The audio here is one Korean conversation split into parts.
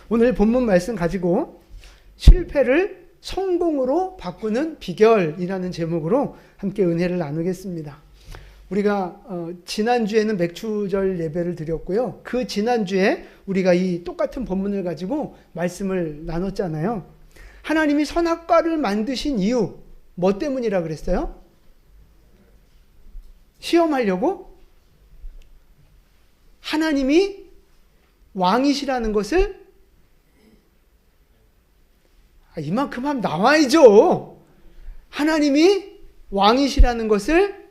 오늘 본문 말씀 가지고 실패를 성공으로 바꾸는 비결이라는 제목으로 함께 은혜를 나누겠습니다. 우리가 지난주에는 맥추절 예배를 드렸고요. 그 지난주에 우리가 이 똑같은 본문을 가지고 말씀을 나눴잖아요. 하나님이 선악과를 만드신 이유 뭐 때문이라 그랬어요? 시험하려고? 하나님이 왕이시라는 것을 이만큼 하면 나와야죠. 하나님이 왕이시라는 것을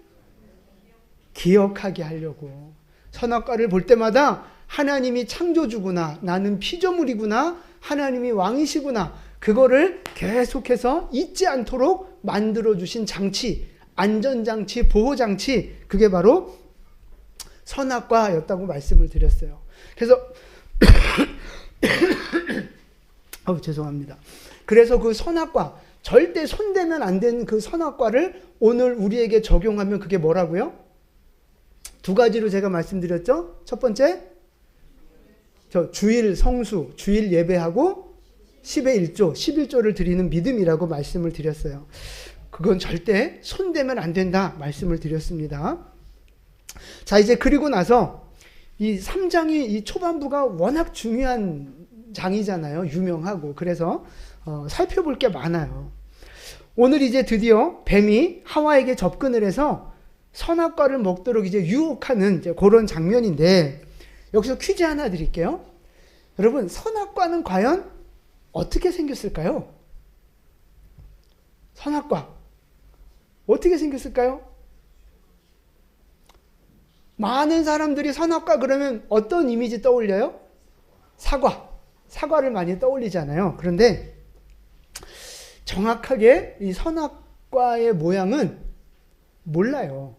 기억하게 하려고. 선악과를 볼 때마다 하나님이 창조주구나, 나는 피조물이구나, 하나님이 왕이시구나, 그거를 계속해서 잊지 않도록 만들어주신 장치, 안전장치, 보호장치, 그게 바로 선악과였다고 말씀을 드렸어요. 그래서 죄송합니다. 그래서 그 선악과, 절대 손대면 안 되는 그 선악과를 오늘 우리에게 적용하면 그게 뭐라고요? 두 가지로 제가 말씀드렸죠. 첫 번째, 주일 성수, 주일 예배하고 10의 1조, 11조를 드리는 믿음이라고 말씀을 드렸어요. 그건 절대 손대면 안 된다 말씀을 드렸습니다. 자, 이제 그리고 나서 이 3장이 이 초반부가 워낙 중요한 장이잖아요. 유명하고. 그래서 살펴볼 게 많아요. 오늘 이제 드디어 뱀이 하와에게 접근을 해서 선악과를 먹도록 이제 유혹하는 이제 그런 장면인데, 여기서 퀴즈 하나 드릴게요. 여러분, 선악과는 과연 어떻게 생겼을까요? 선악과 어떻게 생겼을까요? 많은 사람들이 선악과 그러면 어떤 이미지 떠올려요? 사과를 많이 떠올리잖아요. 그런데 정확하게 이 선악과의 모양은 몰라요.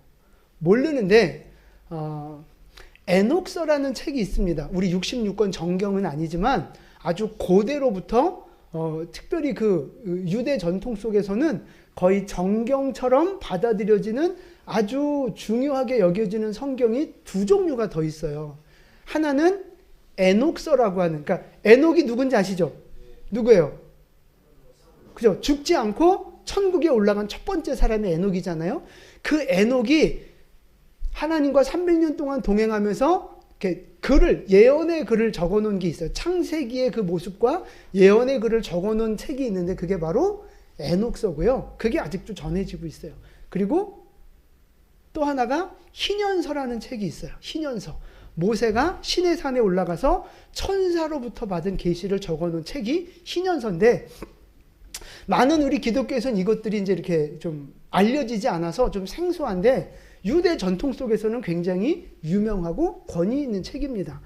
모르는데 에녹서라는 책이 있습니다. 우리 66권 정경은 아니지만 아주 고대로부터 특별히 그 유대 전통 속에서는 거의 정경처럼 받아들여지는 아주 중요하게 여겨지는 성경이 두 종류가 더 있어요. 하나는 에녹서라고 하는, 그러니까 에녹이 누군지 아시죠? 누구예요? 그죠? 죽지 않고 천국에 올라간 첫 번째 사람이 에녹이잖아요. 그 에녹이 하나님과 300년 동안 동행하면서 이렇게 예언의 글을 적어 놓은 게 있어요. 창세기의 그 모습과 예언의 글을 적어 놓은 책이 있는데 그게 바로 에녹서고요. 그게 아직도 전해지고 있어요. 그리고 또 하나가 희년서라는 책이 있어요. 희년서. 모세가 시내산에 올라가서 천사로부터 받은 계시를 적어 놓은 책이 희년서인데, 많은 우리 기독교에서는 이것들이 이제 이렇게 좀 알려지지 않아서 좀 생소한데, 유대 전통 속에서는 굉장히 유명하고 권위 있는 책입니다.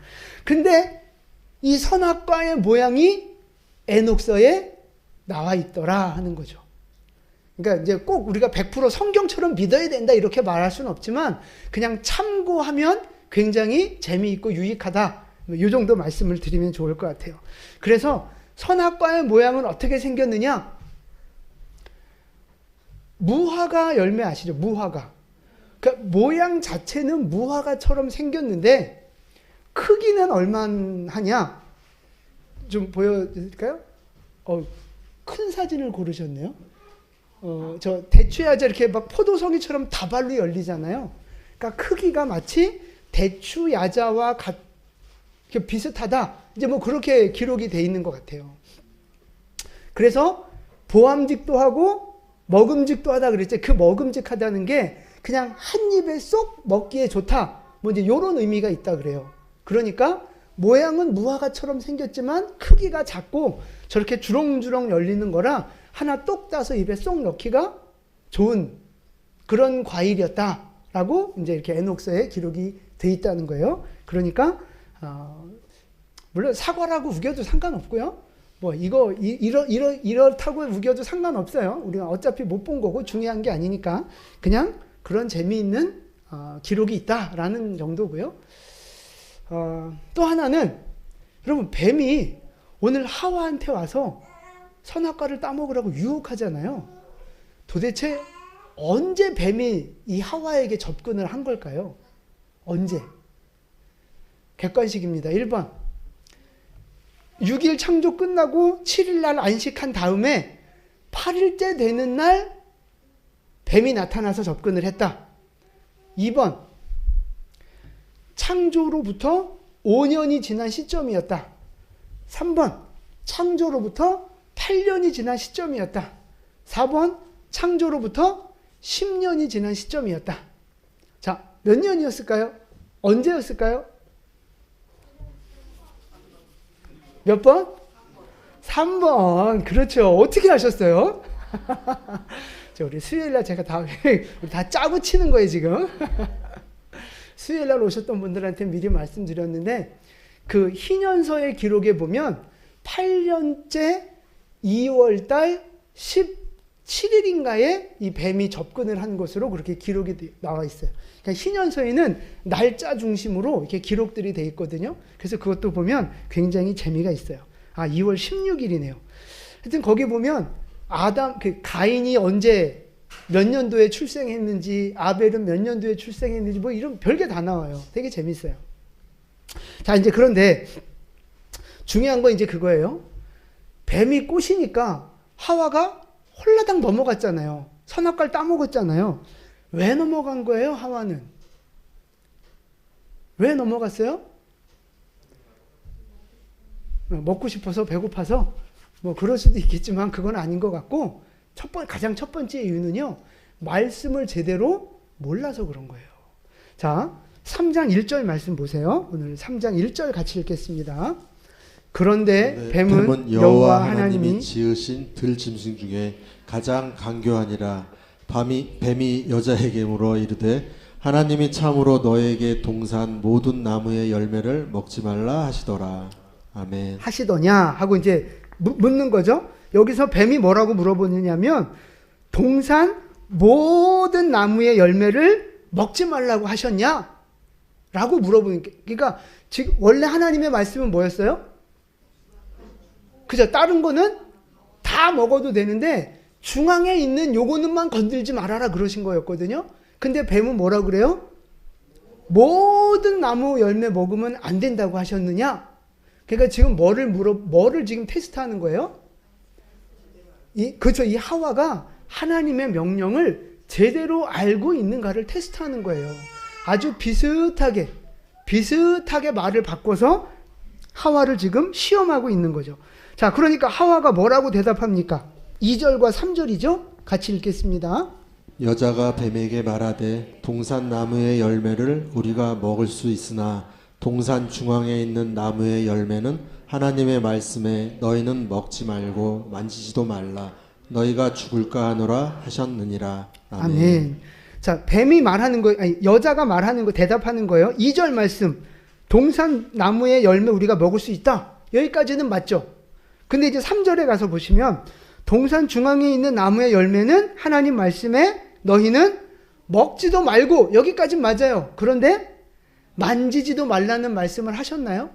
근데 이 선악과의 모양이 에녹서에 나와 있더라 하는 거죠. 그러니까 이제 꼭 우리가 100% 성경처럼 믿어야 된다 이렇게 말할 수는 없지만, 그냥 참고하면 굉장히 재미있고 유익하다, 이 정도 말씀을 드리면 좋을 것 같아요. 그래서 선악과의 모양은 어떻게 생겼느냐? 무화과 열매 아시죠? 무화과. 그러니까 모양 자체는 무화과처럼 생겼는데 크기는 얼마나 좀 보여드릴까요? 큰 사진을 고르셨네요. 저 대추야자 이렇게 막 포도송이처럼 다발로 열리잖아요. 그러니까 크기가 마치 대추야자와 비슷하다. 이제 뭐 그렇게 기록이 돼 있는 것 같아요. 그래서 보암직도 하고 먹음직도 하다 그랬죠. 그 먹음직하다는 게 그냥 한 입에 쏙 먹기에 좋다, 뭐 이제 이런 의미가 있다 그래요. 그러니까 모양은 무화과처럼 생겼지만 크기가 작고 저렇게 주렁주렁 열리는 거라 하나 똑 따서 입에 쏙 넣기가 좋은 그런 과일이었다라고 이제 이렇게 에녹서에 기록이 돼 있다는 거예요. 그러니까 물론 사과라고 우겨도 상관없고요. 뭐 이렇다고 우겨도 상관없어요. 우리가 어차피 못 본 거고 중요한 게 아니니까 그냥 그런 재미있는 기록이 있다라는 정도고요. 또 하나는, 여러분, 뱀이 오늘 하와한테 와서 선악과를 따먹으라고 유혹하잖아요. 도대체 언제 뱀이 이 하와에게 접근을 한 걸까요? 언제? 객관식입니다. 1번. 6일 창조 끝나고 7일 날 안식한 다음에 8일째 되는 날 뱀이 나타나서 접근을 했다. 2번, 창조로부터 5년이 지난 시점이었다. 3번, 창조로부터 8년이 지난 시점이었다. 4번, 창조로부터 10년이 지난 시점이었다. 자, 몇 년이었을까요? 언제였을까요? 몇 번? 3번. 그렇죠. 어떻게 하셨어요? 우리 수요일날 제가 우리 다 짜고 치는 거예요, 지금. 수요일날 오셨던 분들한테 미리 말씀드렸는데, 그 희년서의 기록에 보면 8년째 2월달 17일인가에 이 뱀이 접근을 한 것으로 그렇게 기록이 나와 있어요. 그러니까 희년서에는 날짜 중심으로 이렇게 기록들이 돼 있거든요. 그래서 그것도 보면 굉장히 재미가 있어요. 2월 16일이네요. 하여튼 거기 보면 가인이 언제 몇 년도에 출생했는지, 아벨은 몇 년도에 출생했는지, 뭐 이런 별게 다 나와요. 되게 재밌어요. 자, 이제 그런데 중요한 건 이제 그거예요. 뱀이 꼬시니까 하와가 홀라당 넘어갔잖아요. 선악과를 따먹었잖아요. 왜 넘어간 거예요, 하와는? 왜 넘어갔어요? 먹고 싶어서, 배고파서? 뭐 그럴 수도 있겠지만 그건 아닌 것 같고, 가장 첫 번째 이유는요, 말씀을 제대로 몰라서 그런 거예요. 자, 3장 1절 말씀 보세요. 오늘 3장 1절 같이 읽겠습니다. 그런데 뱀은 여호와 하나님이 지으신 들짐승 중에 가장 간교하니라. 뱀이 여자에게 물어 이르되 하나님이 참으로 너에게 동산 모든 나무의 열매를 먹지 말라 하시더라. 아멘. 하시더냐 하고 이제 묻는 거죠. 여기서 뱀이 뭐라고 물어보느냐면 동산 모든 나무의 열매를 먹지 말라고 하셨냐? 라고 물어보는 게, 그러니까 지금 원래 하나님의 말씀은 뭐였어요? 그죠? 다른 거는 다 먹어도 되는데 중앙에 있는 요거는만 건들지 말아라 그러신 거였거든요. 근데 뱀은 뭐라 그래요? 모든 나무 열매 먹으면 안 된다고 하셨느냐? 그러니까 지금 뭐를 지금 테스트하는 거예요? 그렇죠. 이 하와가 하나님의 명령을 제대로 알고 있는가를 테스트하는 거예요. 아주 비슷하게 말을 바꿔서 하와를 지금 시험하고 있는 거죠. 자, 그러니까 하와가 뭐라고 대답합니까? 2절과 3절이죠? 같이 읽겠습니다. 여자가 뱀에게 말하되 동산 나무의 열매를 우리가 먹을 수 있으나 동산 중앙에 있는 나무의 열매는 하나님의 말씀에 너희는 먹지 말고 만지지도 말라 너희가 죽을까 하노라 하셨느니라. 아멘. 아멘. 자, 뱀이 말하는 거, 여자가 말하는 거 대답하는 거예요. 2절 말씀. 동산 나무의 열매 우리가 먹을 수 있다. 여기까지는 맞죠? 근데 이제 3절에 가서 보시면 동산 중앙에 있는 나무의 열매는 하나님 말씀에 너희는 먹지도 말고, 여기까지는 맞아요. 그런데 만지지도 말라는 말씀을 하셨나요?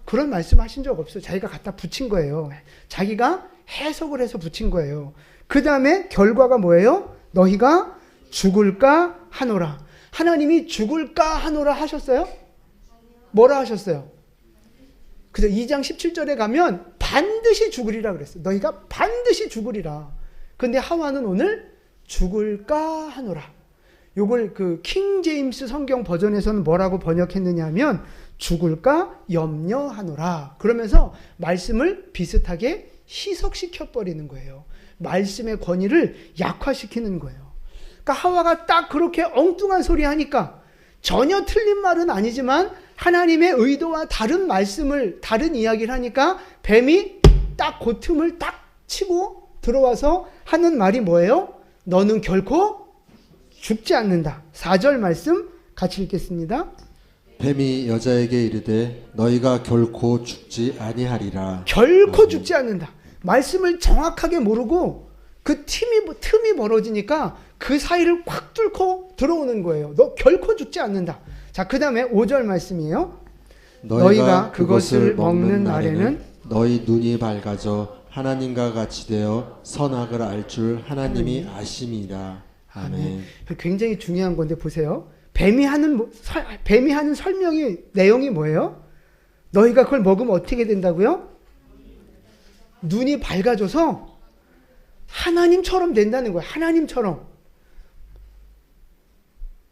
그런 말씀 하신 적 없어요. 자기가 갖다 붙인 거예요. 자기가 해석을 해서 붙인 거예요. 그 다음에 결과가 뭐예요? 너희가 죽을까 하노라. 하나님이 죽을까 하노라 하셨어요? 뭐라 하셨어요? 그래서 2장 17절에 가면 반드시 죽으리라 그랬어요. 너희가 반드시 죽으리라. 근데 하와는 오늘 죽을까 하노라. 요걸 그 킹 제임스 성경 버전에서는 뭐라고 번역했느냐 하면 죽을까 염려하노라. 그러면서 말씀을 비슷하게 희석시켜 버리는 거예요. 말씀의 권위를 약화시키는 거예요. 그러니까 하와가 딱 그렇게 엉뚱한 소리 하니까 전혀 틀린 말은 아니지만 하나님의 의도와 다른 말씀을, 다른 이야기를 하니까 뱀이 딱 그 틈을 딱 치고 들어와서 하는 말이 뭐예요? 너는 결코 죽지 않는다. 4절 말씀 같이 읽겠습니다. 뱀이 여자에게 이르되 너희가 결코 죽지 아니하리라. 결코 죽지 않는다. 말씀을 정확하게 모르고 그 틈이 벌어지니까 그 사이를 확 뚫고 들어오는 거예요. 너 결코 죽지 않는다. 자, 그 다음에 5절 말씀이에요. 너희가 그것을 먹는 날에는 너희 눈이 밝아져 하나님과 같이 되어 선악을 알 줄 하나님이 아심이라. 아멘. 굉장히 중요한 건데 보세요. 뱀이 하는 설명이, 내용이 뭐예요? 너희가 그걸 먹으면 어떻게 된다고요? 눈이 밝아져서 하나님처럼 된다는 거예요. 하나님처럼.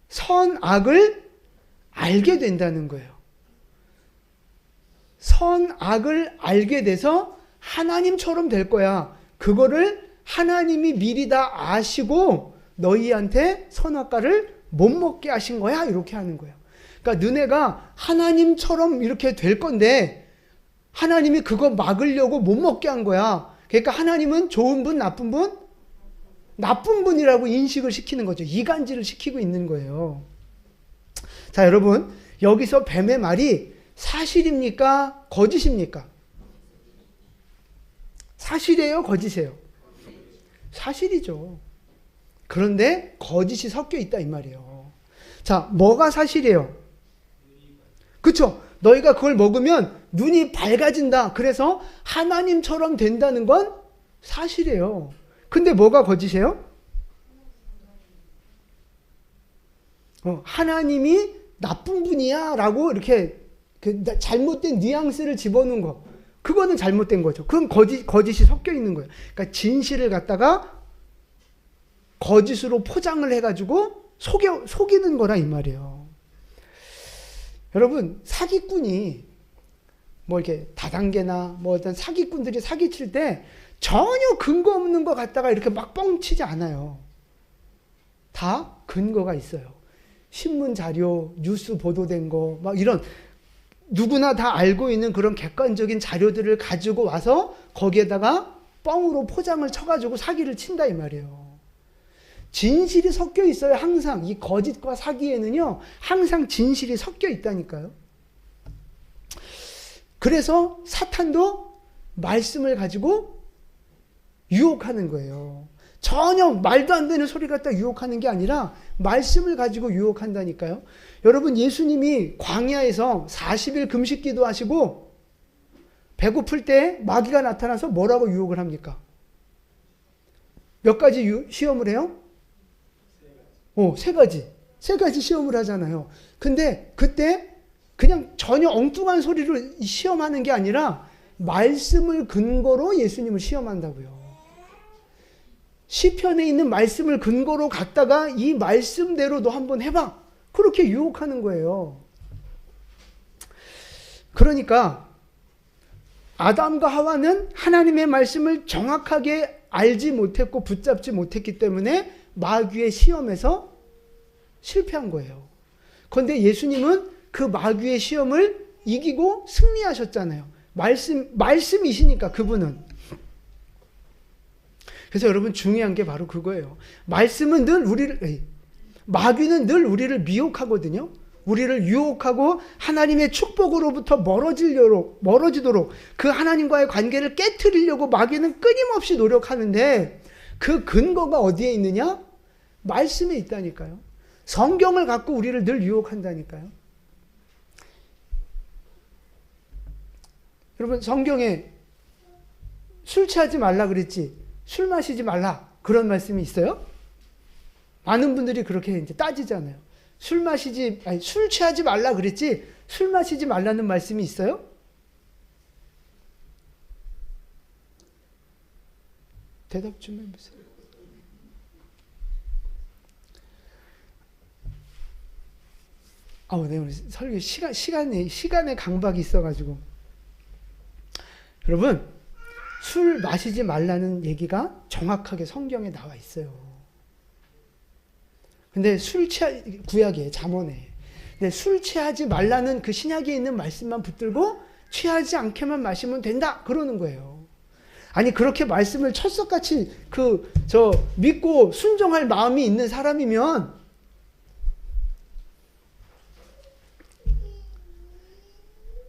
선악을 알게 된다는 거예요. 선악을 알게 돼서 하나님처럼 될 거야. 그거를 하나님이 미리 다 아시고 너희한테 선악과를 못 먹게 하신 거야. 이렇게 하는 거예요. 그러니까 너네가 하나님처럼 이렇게 될 건데 하나님이 그거 막으려고 못 먹게 한 거야. 그러니까 하나님은 좋은 분, 나쁜 분? 나쁜 분이라고 인식을 시키는 거죠. 이간질을 시키고 있는 거예요. 자, 여러분, 여기서 뱀의 말이 사실입니까? 거짓입니까? 사실이에요? 거짓이에요? 사실이죠. 그런데 거짓이 섞여 있다 이 말이에요. 자, 뭐가 사실이에요? 그렇죠? 너희가 그걸 먹으면 눈이 밝아진다. 그래서 하나님처럼 된다는 건 사실이에요. 근데 뭐가 거짓이에요? 하나님이 나쁜 분이야 라고 이렇게 잘못된 뉘앙스를 집어넣은 거, 그거는 잘못된 거죠. 그건 거짓이 섞여 있는 거예요. 그러니까 진실을 갖다가 거짓으로 포장을 해가지고 속이는 거라 이 말이에요. 여러분, 사기꾼이 뭐 이렇게 다단계나 뭐 어떤 사기꾼들이 사기칠 때 전혀 근거 없는 거 갖다가 이렇게 막 뻥치지 않아요. 다 근거가 있어요. 신문 자료, 뉴스 보도된 거, 막 이런 누구나 다 알고 있는 그런 객관적인 자료들을 가지고 와서 거기에다가 뻥으로 포장을 쳐가지고 사기를 친다 이 말이에요. 진실이 섞여 있어요. 항상 이 거짓과 사기에는요, 항상 진실이 섞여 있다니까요. 그래서 사탄도 말씀을 가지고 유혹하는 거예요. 전혀 말도 안 되는 소리 갖다 유혹하는 게 아니라 말씀을 가지고 유혹한다니까요. 여러분, 예수님이 광야에서 40일 금식 기도하시고 배고플 때 마귀가 나타나서 뭐라고 유혹을 합니까? 몇 가지 시험을 해요? 세 가지 시험을 하잖아요. 근데 그때 그냥 전혀 엉뚱한 소리로 시험하는 게 아니라 말씀을 근거로 예수님을 시험한다고요. 시편에 있는 말씀을 근거로 갖다가 이 말씀대로 너 한번 해봐. 그렇게 유혹하는 거예요. 그러니까 아담과 하와는 하나님의 말씀을 정확하게 알지 못했고 붙잡지 못했기 때문에 마귀의 시험에서 실패한 거예요. 그런데 예수님은 그 마귀의 시험을 이기고 승리하셨잖아요. 말씀이시니까 그분은. 그래서 여러분, 중요한 게 바로 그거예요. 말씀은 마귀는 늘 우리를 미혹하거든요. 우리를 유혹하고 하나님의 축복으로부터 멀어지도록 그 하나님과의 관계를 깨트리려고 마귀는 끊임없이 노력하는데 그 근거가 어디에 있느냐? 말씀에 있다니까요. 성경을 갖고 우리를 늘 유혹한다니까요. 여러분, 성경에 술 취하지 말라 그랬지, 술 마시지 말라 그런 말씀이 있어요? 많은 분들이 그렇게 이제 따지잖아요. 술 취하지 말라 그랬지 술 마시지 말라는 말씀이 있어요? 대답 좀 해보세요. 네, 오늘 설교 시간에 강박이 있어가지고. 여러분, 술 마시지 말라는 얘기가 정확하게 성경에 나와 있어요. 근데 구약에, 잠언에. 근데 술 취하지 말라는 그 신약에 있는 말씀만 붙들고 취하지 않게만 마시면 된다 그러는 거예요. 아니, 그렇게 말씀을 철석같이 믿고 순종할 마음이 있는 사람이면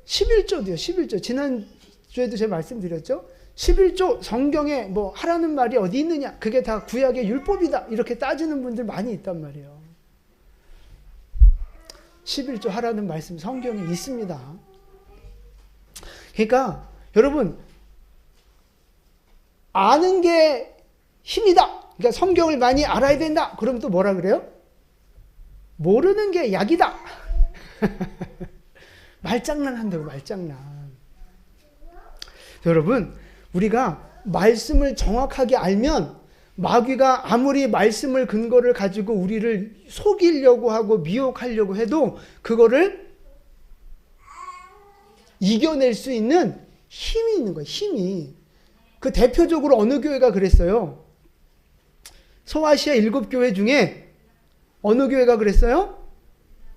11조도요. 11조. 지난주에도 제가 말씀드렸죠. 11조 성경에 뭐 하라는 말이 어디 있느냐, 그게 다 구약의 율법이다 이렇게 따지는 분들 많이 있단 말이에요. 11조 하라는 말씀 성경에 있습니다. 그러니까 여러분, 아는 게 힘이다. 그러니까 성경을 많이 알아야 된다. 그럼 또 뭐라 그래요? 모르는 게 약이다. 말장난 한다고, 말장난. 여러분, 우리가 말씀을 정확하게 알면 마귀가 아무리 말씀을 근거를 가지고 우리를 속이려고 하고 미혹하려고 해도 그거를 이겨낼 수 있는 힘이 있는 거예요. 힘이. 그 대표적으로 어느 교회가 그랬어요? 소아시아 7교회 중에 어느 교회가 그랬어요?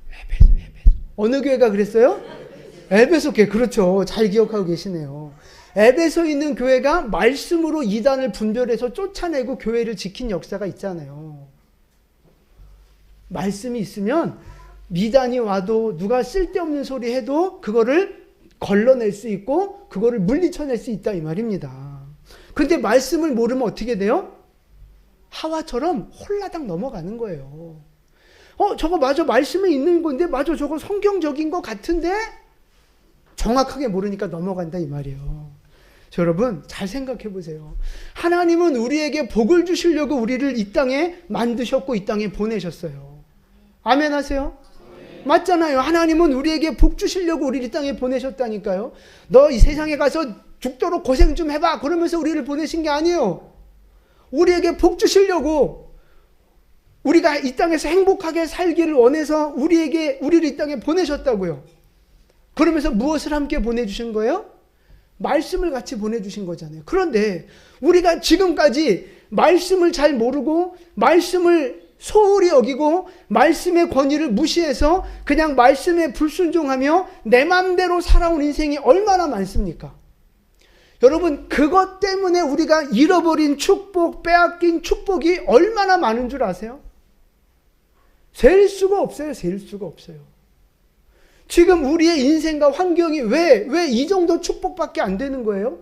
에베소. 어느 교회가 그랬어요? 에베소 교회. 그렇죠. 잘 기억하고 계시네요. 에베소에 있는 교회가 말씀으로 이단을 분별해서 쫓아내고 교회를 지킨 역사가 있잖아요. 말씀이 있으면 미단이 와도 누가 쓸데없는 소리 해도 그거를 걸러낼 수 있고 그거를 물리쳐낼 수 있다 이 말입니다. 근데 말씀을 모르면 어떻게 돼요? 하와처럼 홀라당 넘어가는 거예요. 저거 맞아, 말씀에 있는 건데, 맞아, 저거 성경적인 것 같은데 정확하게 모르니까 넘어간다 이 말이에요. 여러분 잘 생각해 보세요. 하나님은 우리에게 복을 주시려고 우리를 이 땅에 만드셨고 이 땅에 보내셨어요. 아멘 하세요? 맞잖아요. 하나님은 우리에게 복 주시려고 우리를 이 땅에 보내셨다니까요. 너 이 세상에 가서 죽도록 고생 좀 해봐 그러면서 우리를 보내신 게 아니에요. 우리에게 복 주시려고, 우리가 이 땅에서 행복하게 살기를 원해서 우리를 이 땅에 보내셨다고요. 그러면서 무엇을 함께 보내주신 거예요? 말씀을 같이 보내주신 거잖아요. 그런데 우리가 지금까지 말씀을 잘 모르고 말씀을 소홀히 여기고 말씀의 권위를 무시해서 그냥 말씀에 불순종하며 내 마음대로 살아온 인생이 얼마나 많습니까? 여러분, 그것 때문에 우리가 잃어버린 축복, 빼앗긴 축복이 얼마나 많은 줄 아세요? 셀 수가 없어요. 셀 수가 없어요. 지금 우리의 인생과 환경이 왜 이 정도 축복밖에 안 되는 거예요?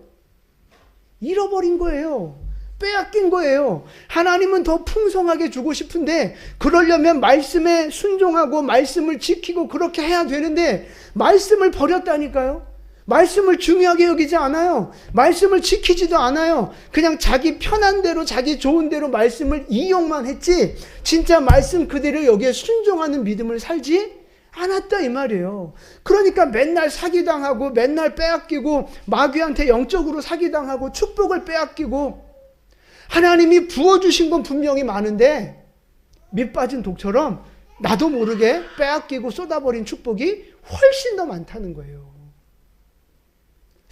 잃어버린 거예요. 빼앗긴 거예요. 하나님은 더 풍성하게 주고 싶은데 그러려면 말씀에 순종하고 말씀을 지키고 그렇게 해야 되는데 말씀을 버렸다니까요. 말씀을 중요하게 여기지 않아요. 말씀을 지키지도 않아요. 그냥 자기 편한 대로 자기 좋은 대로 말씀을 이용만 했지 진짜 말씀 그대로 여기에 순종하는 믿음을 살지 않았다 이 말이에요. 그러니까 맨날 사기당하고 맨날 빼앗기고 마귀한테 영적으로 사기당하고 축복을 빼앗기고 하나님이 부어주신 건 분명히 많은데 밑 빠진 독처럼 나도 모르게 빼앗기고 쏟아버린 축복이 훨씬 더 많다는 거예요.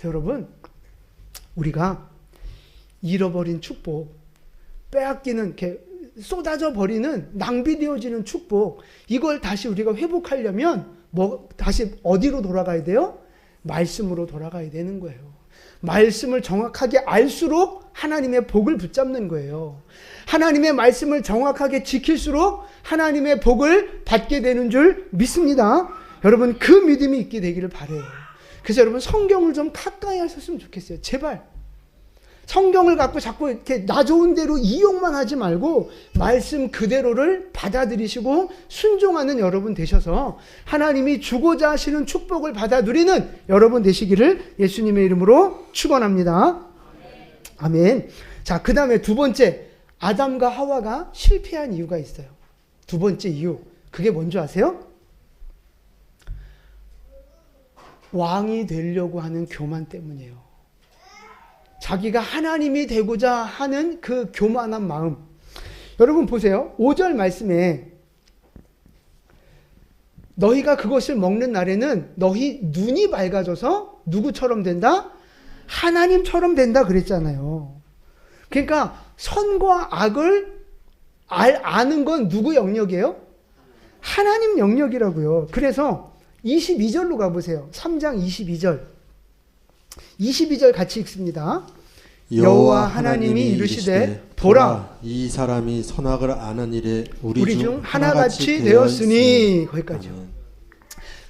여러분, 우리가 잃어버린 축복, 빼앗기는, 이렇게 쏟아져 버리는, 낭비되어지는 축복, 이걸 다시 우리가 회복하려면 다시 어디로 돌아가야 돼요? 말씀으로 돌아가야 되는 거예요. 말씀을 정확하게 알수록 하나님의 복을 붙잡는 거예요. 하나님의 말씀을 정확하게 지킬수록 하나님의 복을 받게 되는 줄 믿습니다. 여러분, 그 믿음이 있게 되기를 바라요. 그래서 여러분 성경을 좀 가까이 하셨으면 좋겠어요. 제발. 성경을 갖고 자꾸 이렇게 나 좋은 대로 이용만 하지 말고 말씀 그대로를 받아들이시고 순종하는 여러분 되셔서 하나님이 주고자 하시는 축복을 받아 누리는 여러분 되시기를 예수님의 이름으로 축원합니다. 아멘. 자, 그 다음에 두 번째, 아담과 하와가 실패한 이유가 있어요. 두 번째 이유. 그게 뭔지 아세요? 왕이 되려고 하는 교만 때문이에요. 자기가 하나님이 되고자 하는 그 교만한 마음. 여러분 보세요. 5절 말씀에 너희가 그것을 먹는 날에는 너희 눈이 밝아져서 누구처럼 된다? 하나님처럼 된다 그랬잖아요. 그러니까 선과 악을 아는 건 누구 영역이에요? 하나님 영역이라고요. 그래서 22절로 가보세요. 3장 22절. 22절 같이 읽습니다. 여호와 하나님이 이르시되 보라, 이 사람이 선악을 아는 일에 우리 중 하나같이 되었으니. 거기까지요.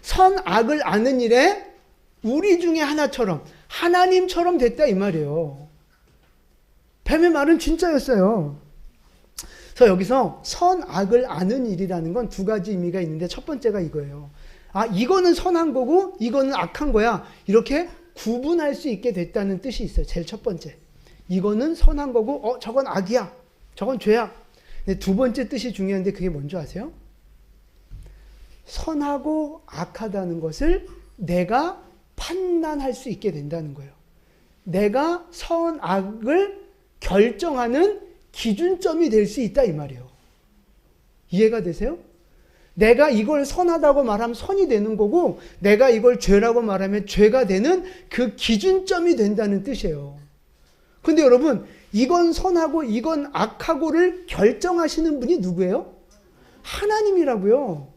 선악을 아는 일에 우리 중에 하나처럼, 하나님처럼 됐다 이 말이에요. 뱀의 말은 진짜였어요. 그래서 여기서 선악을 아는 일이라는 건 두 가지 의미가 있는데 첫 번째가 이거예요. 아, 이거는 선한 거고 이거는 악한 거야. 이렇게 구분할 수 있게 됐다는 뜻이 있어요. 제일 첫 번째. 이거는 선한 거고 저건 악이야. 저건 죄야. 근데 두 번째 뜻이 중요한데 그게 뭔지 아세요? 선하고 악하다는 것을 내가 판단할 수 있게 된다는 거예요. 내가 선악을 결정하는 기준점이 될 수 있다 이 말이에요. 이해가 되세요? 내가 이걸 선하다고 말하면 선이 되는 거고 내가 이걸 죄라고 말하면 죄가 되는 그 기준점이 된다는 뜻이에요. 근데 여러분, 이건 선하고 이건 악하고를 결정하시는 분이 누구예요? 하나님이라고요.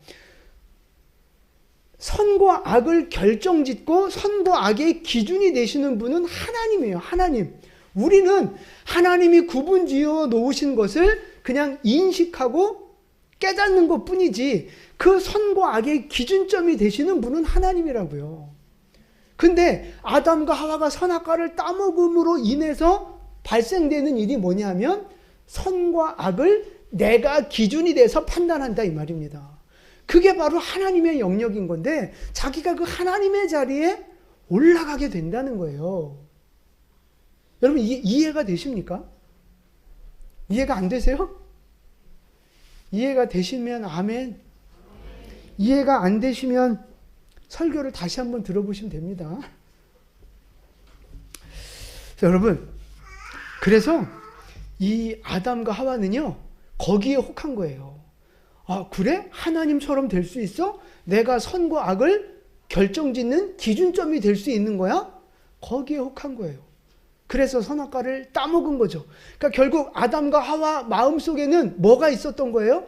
선과 악을 결정짓고 선과 악의 기준이 되시는 분은 하나님이에요. 하나님. 우리는 하나님이 구분지어 놓으신 것을 그냥 인식하고 깨닫는 것 뿐이지 그 선과 악의 기준점이 되시는 분은 하나님이라고요. 근데 아담과 하와가 선악과를 따먹음으로 인해서 발생되는 일이 뭐냐면 선과 악을 내가 기준이 돼서 판단한다 이 말입니다. 그게 바로 하나님의 영역인 건데 자기가 그 하나님의 자리에 올라가게 된다는 거예요. 여러분 이해가 되십니까? 이해가 안 되세요? 이해가 되시면 아멘. 이해가 안 되시면 설교를 다시 한번 들어보시면 됩니다. 자, 여러분, 그래서 이 아담과 하와는요 거기에 혹한 거예요. 아, 그래? 하나님처럼 될 수 있어? 내가 선과 악을 결정짓는 기준점이 될 수 있는 거야? 거기에 혹한 거예요. 그래서 선악과를 따먹은 거죠. 그러니까 결국 아담과 하와 마음속에는 뭐가 있었던 거예요?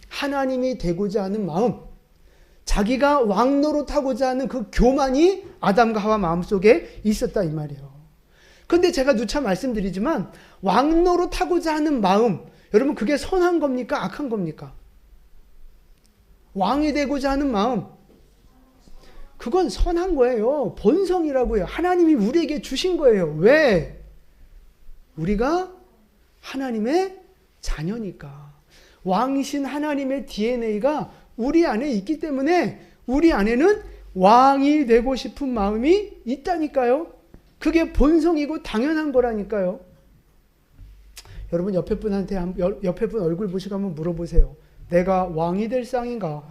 하나님이 되고자 하는 마음, 자기가 왕노릇하고자 하는 그 교만이 아담과 하와 마음속에 있었다 이 말이에요. 그런데 제가 누차 말씀드리지만 왕노릇하고자 하는 마음, 여러분 그게 선한 겁니까? 악한 겁니까? 왕이 되고자 하는 마음, 그건 선한 거예요. 본성이라고요. 하나님이 우리에게 주신 거예요. 왜? 우리가 하나님의 자녀니까. 왕이신 하나님의 DNA가 우리 안에 있기 때문에 우리 안에는 왕이 되고 싶은 마음이 있다니까요. 그게 본성이고 당연한 거라니까요. 여러분 옆에 분한테 옆에 분 얼굴 보시고 한번 물어보세요. 내가 왕이 될 쌍인가?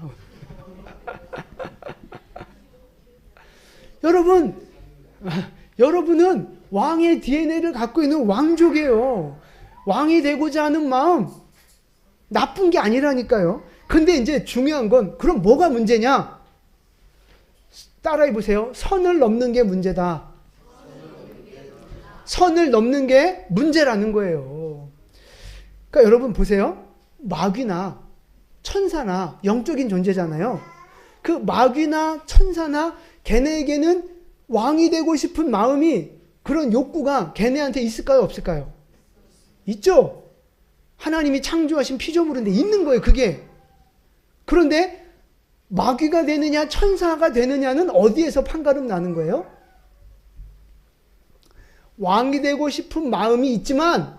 여러분은 왕의 DNA를 갖고 있는 왕족이에요. 왕이 되고자 하는 마음 나쁜 게 아니라니까요. 근데 이제 중요한 건 그럼 뭐가 문제냐? 따라해 보세요. 선을 넘는 게 문제다. 선을 넘는 게 문제라는 거예요. 그러니까 여러분 보세요. 마귀나 천사나 영적인 존재잖아요. 그 마귀나 천사나 걔네에게는 왕이 되고 싶은 마음이, 그런 욕구가 걔네한테 있을까요? 없을까요? 있죠? 하나님이 창조하신 피조물인데 있는 거예요, 그게. 그런데 마귀가 되느냐 천사가 되느냐는 어디에서 판가름 나는 거예요? 왕이 되고 싶은 마음이 있지만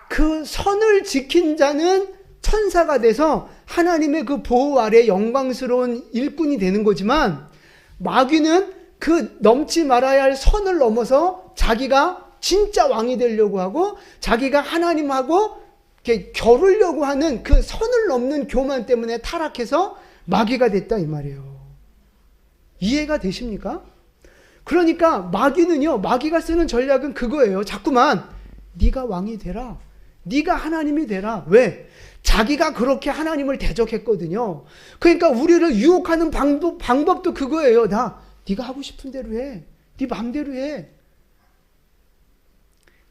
그 선을 지킨 자는 천사가 돼서 하나님의 그 보호 아래 영광스러운 일꾼이 되는 거지만, 마귀는 그 넘지 말아야 할 선을 넘어서 자기가 진짜 왕이 되려고 하고 자기가 하나님하고 이렇게 겨루려고 하는 그 선을 넘는 교만 때문에 타락해서 마귀가 됐다 이 말이에요. 이해가 되십니까? 그러니까 마귀는요, 마귀가 쓰는 전략은 그거예요. 자꾸만 네가 왕이 되라, 네가 하나님이 되라. 왜? 자기가 그렇게 하나님을 대적했거든요. 그러니까 우리를 유혹하는 방법도 그거예요. 네가 하고 싶은 대로 해. 네 마음대로 해.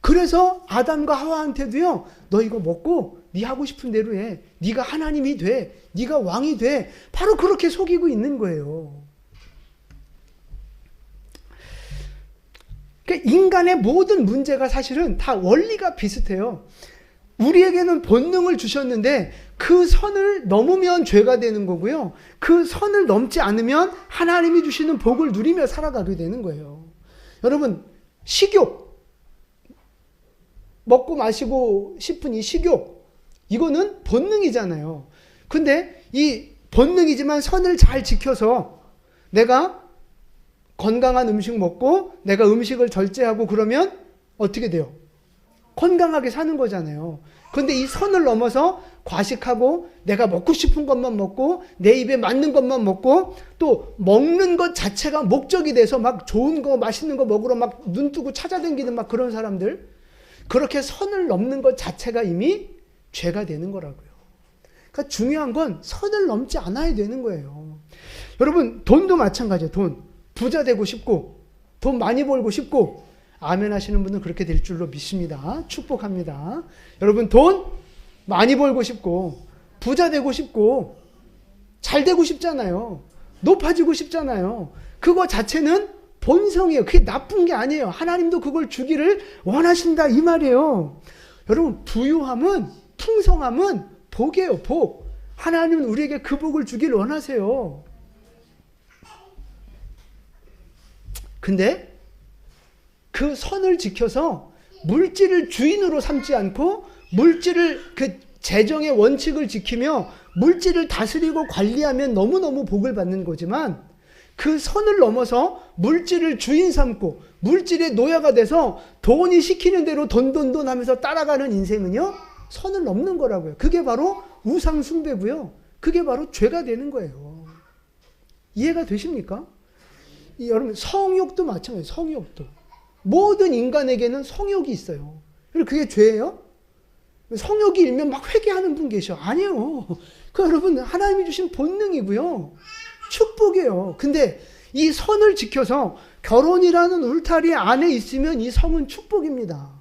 그래서 아담과 하와한테도요, 너 이거 먹고 네 하고 싶은 대로 해. 네가 하나님이 돼. 네가 왕이 돼. 바로 그렇게 속이고 있는 거예요. 그러니까 인간의 모든 문제가 사실은 다 원리가 비슷해요. 우리에게는 본능을 주셨는데 그 선을 넘으면 죄가 되는 거고요. 그 선을 넘지 않으면 하나님이 주시는 복을 누리며 살아가게 되는 거예요. 여러분, 식욕, 먹고 마시고 싶은 이 식욕, 이거는 본능이잖아요. 근데 이 본능이지만 선을 잘 지켜서 내가 건강한 음식 먹고 내가 음식을 절제하고 그러면 어떻게 돼요? 건강하게 사는 거잖아요. 그런데 이 선을 넘어서 과식하고 내가 먹고 싶은 것만 먹고 내 입에 맞는 것만 먹고 또 먹는 것 자체가 목적이 돼서 막 좋은 거 맛있는 거 먹으러 막 눈 뜨고 찾아다니는 막 그런 사람들, 그렇게 선을 넘는 것 자체가 이미 죄가 되는 거라고요. 그러니까 중요한 건 선을 넘지 않아야 되는 거예요. 여러분, 돈도 마찬가지예요. 돈. 부자 되고 싶고 돈 많이 벌고 싶고, 아멘 하시는 분은 그렇게 될 줄로 믿습니다. 축복합니다. 여러분, 돈 많이 벌고 싶고 부자 되고 싶고 잘 되고 싶잖아요. 높아지고 싶잖아요. 그거 자체는 본성이에요. 그게 나쁜 게 아니에요. 하나님도 그걸 주기를 원하신다 이 말이에요. 여러분, 부유함은, 풍성함은 복이에요. 복. 하나님은 우리에게 그 복을 주기를 원하세요. 근데 그 선을 지켜서 물질을 주인으로 삼지 않고 물질을, 그 재정의 원칙을 지키며 물질을 다스리고 관리하면 너무너무 복을 받는 거지만, 그 선을 넘어서 물질을 주인 삼고 물질의 노예가 돼서 돈이 시키는 대로 돈 하면서 따라가는 인생은요, 선을 넘는 거라고요. 그게 바로 우상 숭배고요. 그게 바로 죄가 되는 거예요. 이해가 되십니까? 여러분, 성욕도 마찬가지예요. 성욕도. 모든 인간에게는 성욕이 있어요. 그리고 그게 죄예요? 성욕이 일면 막 회개하는 분 계셔. 아니에요. 그 여러분, 하나님이 주신 본능이고요. 축복이에요. 근데 이 선을 지켜서 결혼이라는 울타리 안에 있으면 이 성은 축복입니다.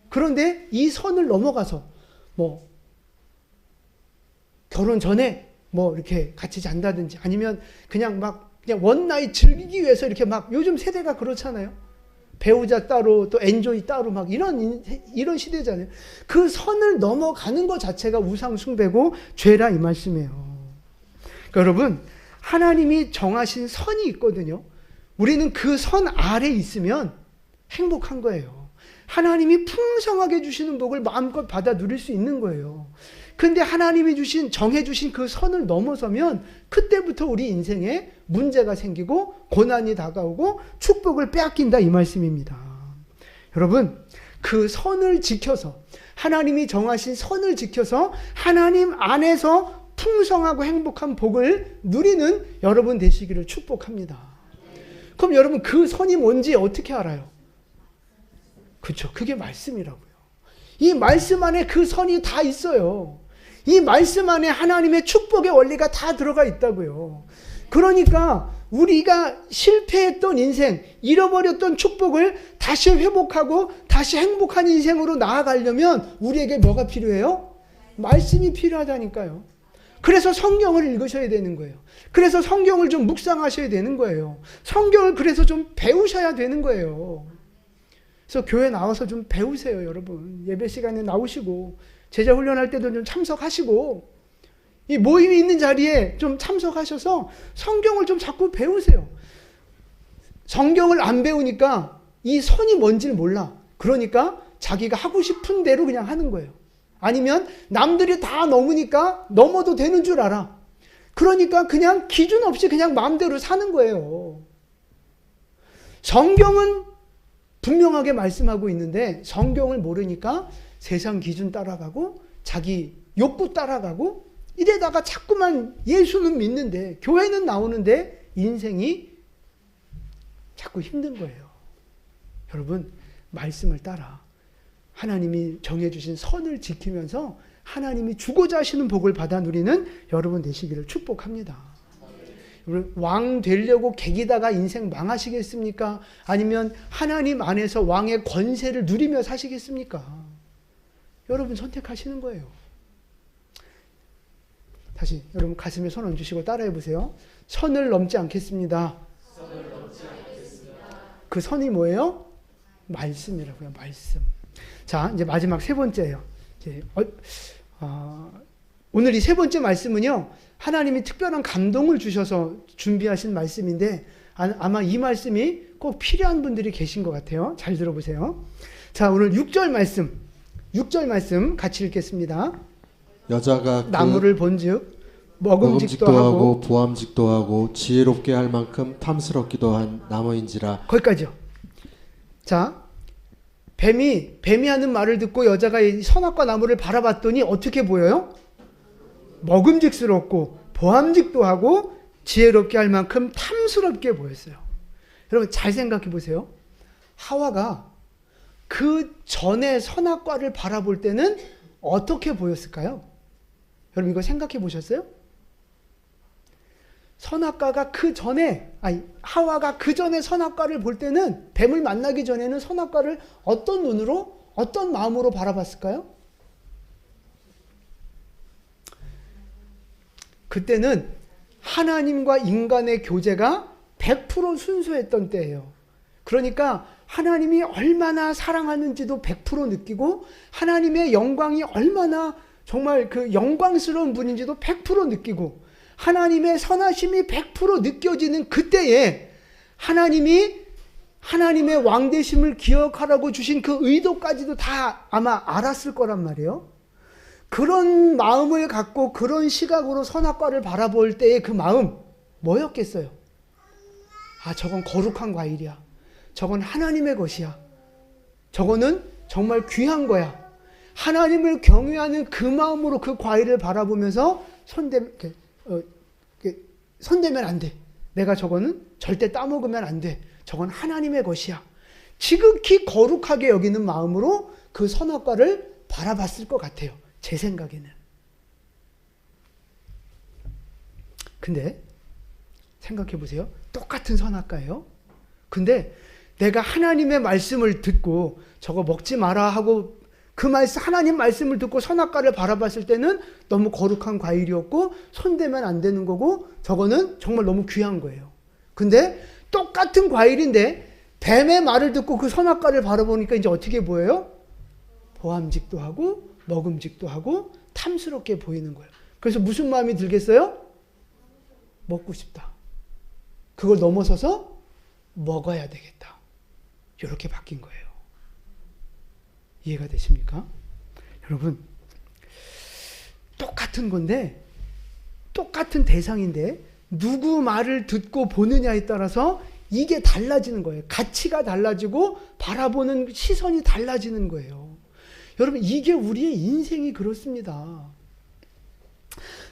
그런데 이 선을 넘어가서 뭐 결혼 전에 뭐 이렇게 같이 잔다든지, 아니면 그냥 원나잇 즐기기 위해서 이렇게 막, 요즘 세대가 그렇잖아요. 배우자 따로 또 엔조이 따로 막 이런 시대잖아요. 그 선을 넘어가는 것 자체가 우상 숭배고 죄라 이 말씀이에요. 그러니까 여러분, 하나님이 정하신 선이 있거든요. 우리는 그 선 아래 있으면 행복한 거예요. 하나님이 풍성하게 주시는 복을 마음껏 받아 누릴 수 있는 거예요. 근데 하나님이 정해주신 그 선을 넘어서면 그때부터 우리 인생에 문제가 생기고 고난이 다가오고 축복을 빼앗긴다 이 말씀입니다. 여러분, 그 선을 지켜서, 하나님이 정하신 선을 지켜서 하나님 안에서 풍성하고 행복한 복을 누리는 여러분 되시기를 축복합니다. 그럼 여러분, 그 선이 뭔지 어떻게 알아요? 그렇죠. 그게 말씀이라고요. 이 말씀 안에 그 선이 다 있어요. 이 말씀 안에 하나님의 축복의 원리가 다 들어가 있다고요. 그러니까 우리가 실패했던 인생, 잃어버렸던 축복을 다시 회복하고 다시 행복한 인생으로 나아가려면 우리에게 뭐가 필요해요? 말씀이 필요하다니까요. 그래서 성경을 읽으셔야 되는 거예요. 그래서 성경을 좀 묵상하셔야 되는 거예요. 성경을 그래서 좀 배우셔야 되는 거예요. 그래서 교회 나와서 좀 배우세요, 여러분. 예배 시간에 나오시고 제자 훈련할 때도 좀 참석하시고 이 모임이 있는 자리에 좀 참석하셔서 성경을 좀 자꾸 배우세요. 성경을 안 배우니까 이 선이 뭔지를 몰라. 그러니까 자기가 하고 싶은 대로 그냥 하는 거예요. 아니면 남들이 다 넘으니까 넘어도 되는 줄 알아. 그러니까 그냥 기준 없이 그냥 마음대로 사는 거예요. 성경은 분명하게 말씀하고 있는데 성경을 모르니까 세상 기준 따라가고 자기 욕구 따라가고 이래다가 자꾸만 예수는 믿는데 교회는 나오는데 인생이 자꾸 힘든 거예요. 여러분, 말씀을 따라 하나님이 정해주신 선을 지키면서 하나님이 주고자 하시는 복을 받아 누리는 여러분 되시기를 축복합니다. 여러분, 왕 되려고 개기다가 인생 망하시겠습니까? 아니면 하나님 안에서 왕의 권세를 누리며 사시겠습니까? 여러분 선택하시는 거예요. 다시 여러분 가슴에 손 얹으시고 따라해 보세요. 선을 넘지 않겠습니다. 그 선이 뭐예요? 말씀이라고요. 말씀. 자, 이제 마지막 세 번째예요. 오늘 이 세 번째 말씀은요, 하나님이 특별한 감동을 주셔서 준비하신 말씀인데 아마 이 말씀이 꼭 필요한 분들이 계신 것 같아요. 잘 들어보세요. 자, 오늘 6절 말씀 같이 읽겠습니다. 여자가 나무를 본즉 먹음직도 하고 하고 보암직도 하고 지혜롭게 할 만큼 탐스럽기도 한 나무인지라. 거기까지요. 자, 뱀이 하는 말을 듣고 여자가 이 선악과 나무를 바라봤더니 어떻게 보여요? 먹음직스럽고 보암직도 하고 지혜롭게 할 만큼 탐스럽게 보였어요. 여러분 잘 생각해 보세요. 하와가 그 전에 선악과를 바라볼 때는 어떻게 보였을까요? 여러분 이거 생각해 보셨어요? 하와가 그 전에 선악과를 볼 때는, 뱀을 만나기 전에는 선악과를 어떤 눈으로, 어떤 마음으로 바라봤을까요? 그때는 하나님과 인간의 교제가 100% 순수했던 때예요. 그러니까 하나님이 얼마나 사랑하는지도 100% 느끼고, 하나님의 영광이 얼마나 정말 그 영광스러운 분인지도 100% 느끼고, 하나님의 선하심이 100% 느껴지는 그때에 하나님의 왕되심을 기억하라고 주신 그 의도까지도 다 아마 알았을 거란 말이에요. 그런 마음을 갖고 그런 시각으로 선악과를 바라볼 때의 그 마음 뭐였겠어요? 아, 저건 거룩한 과일이야. 저건 하나님의 것이야. 저거는 정말 귀한 거야. 하나님을 경외하는 그 마음으로 그 과일을 바라보면서 손대면 안 돼. 내가 저거는 절대 따먹으면 안 돼. 저건 하나님의 것이야. 지극히 거룩하게 여기는 마음으로 그 선악과를 바라봤을 것 같아요. 제 생각에는. 근데 생각해 보세요. 똑같은 선악과예요. 근데 내가 하나님의 말씀을 듣고 저거 먹지 마라 하고 그 말씀, 하나님 말씀을 듣고 선악과를 바라봤을 때는 너무 거룩한 과일이었고 손대면 안 되는 거고 저거는 정말 너무 귀한 거예요. 근데 똑같은 과일인데 뱀의 말을 듣고 그 선악과를 바라보니까 이제 어떻게 보여요? 보암직도 하고 먹음직도 하고 탐스럽게 보이는 거예요. 그래서 무슨 마음이 들겠어요? 먹고 싶다. 그걸 넘어서서 먹어야 되겠다. 이렇게 바뀐 거예요. 이해가 되십니까? 여러분, 똑같은 건데, 똑같은 대상인데, 누구 말을 듣고 보느냐에 따라서 이게 달라지는 거예요. 가치가 달라지고, 바라보는 시선이 달라지는 거예요. 여러분, 이게 우리의 인생이 그렇습니다.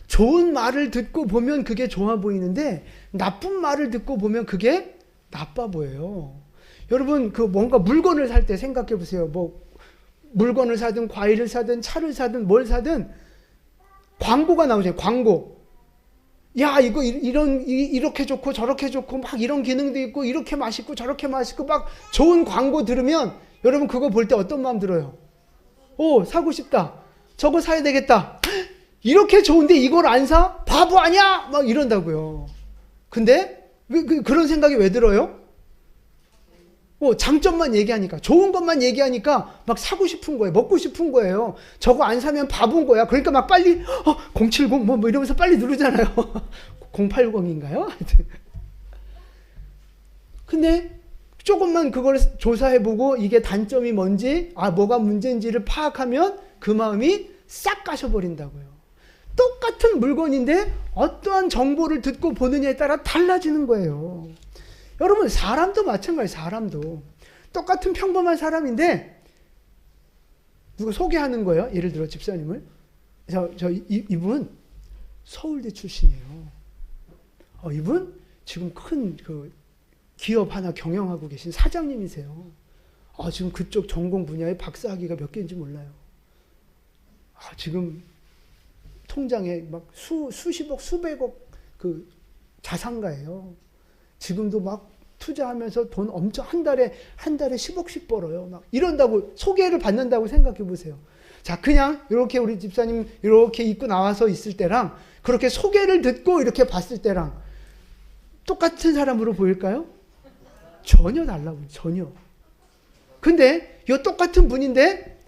좋은 말을 듣고 보면 그게 좋아 보이는데, 나쁜 말을 듣고 보면 그게 나빠 보여요. 여러분, 그 뭔가 물건을 살 때 생각해 보세요. 물건을 사든 과일을 사든 차를 사든 뭘 사든 광고가 나오잖아요. 광고. 야, 이거 이렇게 좋고 저렇게 좋고 막 이런 기능도 있고 이렇게 맛있고 저렇게 맛있고 막 좋은 광고 들으면 여러분 그거 볼 때 어떤 마음 들어요? 오, 사고 싶다. 저거 사야 되겠다. 이렇게 좋은데 이걸 안 사? 바보 아니야? 막 이런다고요. 근데 그런 생각이 왜 들어요? 장점만 얘기하니까, 좋은 것만 얘기하니까 막 사고 싶은 거예요. 먹고 싶은 거예요. 저거 안 사면 바본 거야. 그러니까 막 빨리 070 뭐 이러면서 빨리 누르잖아요. 080인가요? 근데 조금만 그걸 조사해보고 이게 단점이 뭔지, 뭐가 문제인지를 파악하면 그 마음이 싹 가셔버린다고요. 똑같은 물건인데 어떠한 정보를 듣고 보느냐에 따라 달라지는 거예요. 여러분, 사람도 마찬가지예요. 사람도 똑같은 평범한 사람인데 누가 소개하는 거예요. 예를 들어 집사님을, 이분 서울대 출신이에요. 이분 지금 큰 그 기업 하나 경영하고 계신 사장님이세요. 지금 그쪽 전공 분야에 박사학위가 몇 개인지 몰라요. 지금 통장에 막 수십억, 수백억 그 자산가예요. 지금도 막 투자하면서 돈 엄청 한 달에 10억씩 벌어요. 막 이런다고 소개를 받는다고 생각해 보세요. 자, 그냥 이렇게 우리 집사님 이렇게 입고 나와서 있을 때랑 그렇게 소개를 듣고 이렇게 봤을 때랑 똑같은 사람으로 보일까요? 전혀 달라요. 전혀. 근데 이 똑같은 분인데,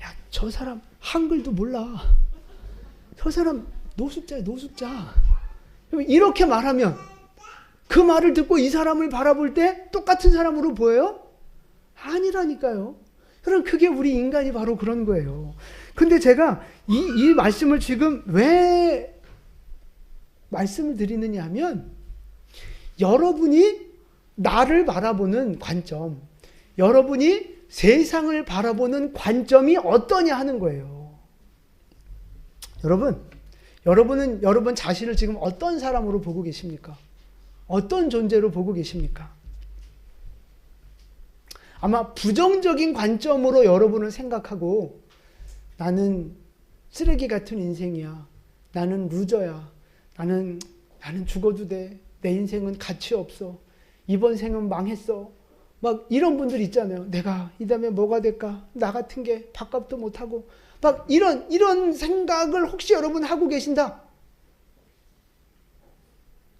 야, 저 사람 한글도 몰라. 저 사람 노숙자야, 노숙자. 이렇게 말하면 그 말을 듣고 이 사람을 바라볼 때 똑같은 사람으로 보여요? 아니라니까요. 여러분, 그게 우리 인간이 바로 그런 거예요. 근데 제가 이 말씀을 지금 왜 말씀을 드리느냐 하면, 여러분이 나를 바라보는 관점, 여러분이 세상을 바라보는 관점이 어떠냐 하는 거예요. 여러분은 여러분 자신을 지금 어떤 사람으로 보고 계십니까? 어떤 존재로 보고 계십니까? 아마 부정적인 관점으로 여러분을 생각하고 나는 쓰레기 같은 인생이야. 나는 루저야. 나는 죽어도 돼. 내 인생은 가치 없어. 이번 생은 망했어. 막 이런 분들 있잖아요. 내가 이 다음에 뭐가 될까? 나 같은 게 밥값도 못하고 막 이런 생각을 혹시 여러분 하고 계신다.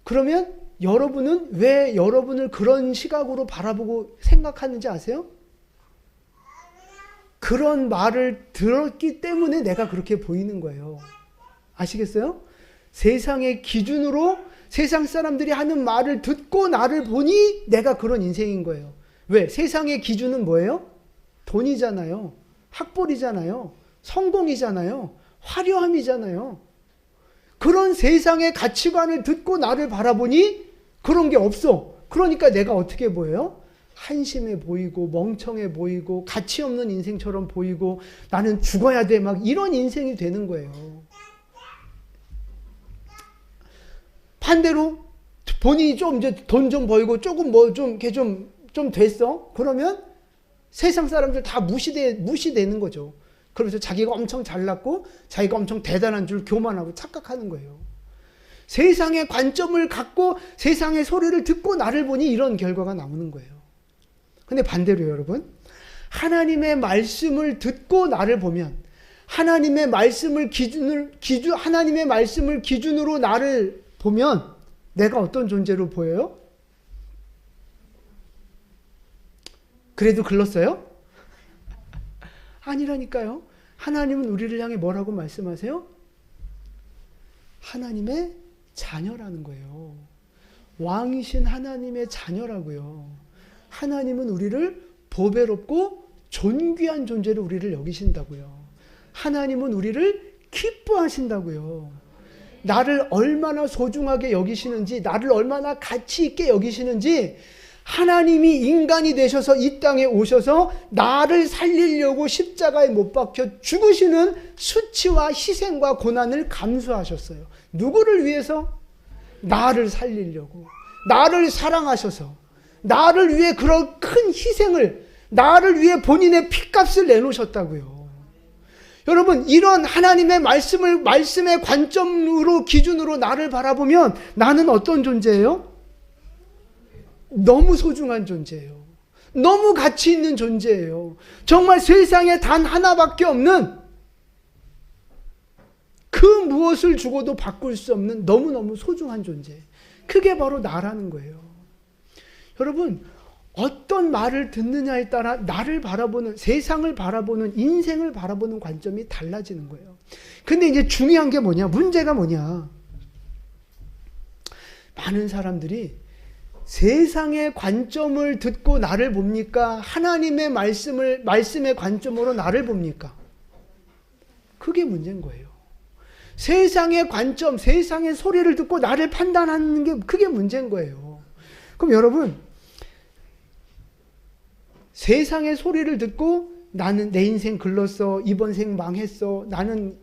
그러면 여러분은 왜 여러분을 그런 시각으로 바라보고 생각하는지 아세요? 그런 말을 들었기 때문에 내가 그렇게 보이는 거예요. 아시겠어요? 세상의 기준으로 세상 사람들이 하는 말을 듣고 나를 보니 내가 그런 인생인 거예요. 왜? 세상의 기준은 뭐예요? 돈이잖아요. 학벌이잖아요. 성공이잖아요. 화려함이잖아요. 그런 세상의 가치관을 듣고 나를 바라보니 그런 게 없어. 그러니까 내가 어떻게 보여요? 한심해 보이고 멍청해 보이고 가치 없는 인생처럼 보이고 나는 죽어야 돼. 막 이런 인생이 되는 거예요. 반대로 본인이 좀 이제 돈 좀 벌고 조금 뭐 좀 이렇게 좀 됐어. 그러면 세상 사람들 다 무시되는 거죠. 그러면서 자기가 엄청 잘났고 자기가 엄청 대단한 줄 교만하고 착각하는 거예요. 세상의 관점을 갖고 세상의 소리를 듣고 나를 보니 이런 결과가 나오는 거예요. 근데 반대로 여러분, 하나님의 말씀을 듣고 나를 보면 하나님의 말씀을 기준으로 나를 보면 내가 어떤 존재로 보여요? 그래도 글렀어요? 아니라니까요. 하나님은 우리를 향해 뭐라고 말씀하세요? 하나님의 자녀라는 거예요. 왕이신 하나님의 자녀라고요. 하나님은 우리를 보배롭고 존귀한 존재로 우리를 여기신다고요. 하나님은 우리를 기뻐하신다고요. 나를 얼마나 소중하게 여기시는지, 나를 얼마나 가치 있게 여기시는지, 하나님이 인간이 되셔서 이 땅에 오셔서 나를 살리려고 십자가에 못 박혀 죽으시는 수치와 희생과 고난을 감수하셨어요. 누구를 위해서? 나를 살리려고. 나를 사랑하셔서 나를 위해 그런 큰 희생을, 나를 위해 본인의 핏값을 내놓으셨다고요. 여러분, 이런 하나님의 말씀의 관점으로, 기준으로 나를 바라보면 나는 어떤 존재예요? 너무 소중한 존재예요. 너무 가치 있는 존재예요. 정말 세상에 단 하나밖에 없는, 그 무엇을 주고도 바꿀 수 없는 너무너무 소중한 존재. 그게 바로 나라는 거예요. 여러분, 어떤 말을 듣느냐에 따라 나를 바라보는, 세상을 바라보는, 인생을 바라보는 관점이 달라지는 거예요. 근데 이제 중요한 게 뭐냐? 문제가 뭐냐? 많은 사람들이 세상의 관점을 듣고 나를 봅니까? 하나님의 말씀의 관점으로 나를 봅니까? 그게 문제인 거예요. 세상의 관점, 세상의 소리를 듣고 나를 판단하는 게 그게 문제인 거예요. 그럼 여러분, 세상의 소리를 듣고 나는 내 인생 글렀어, 이번 생 망했어, 나는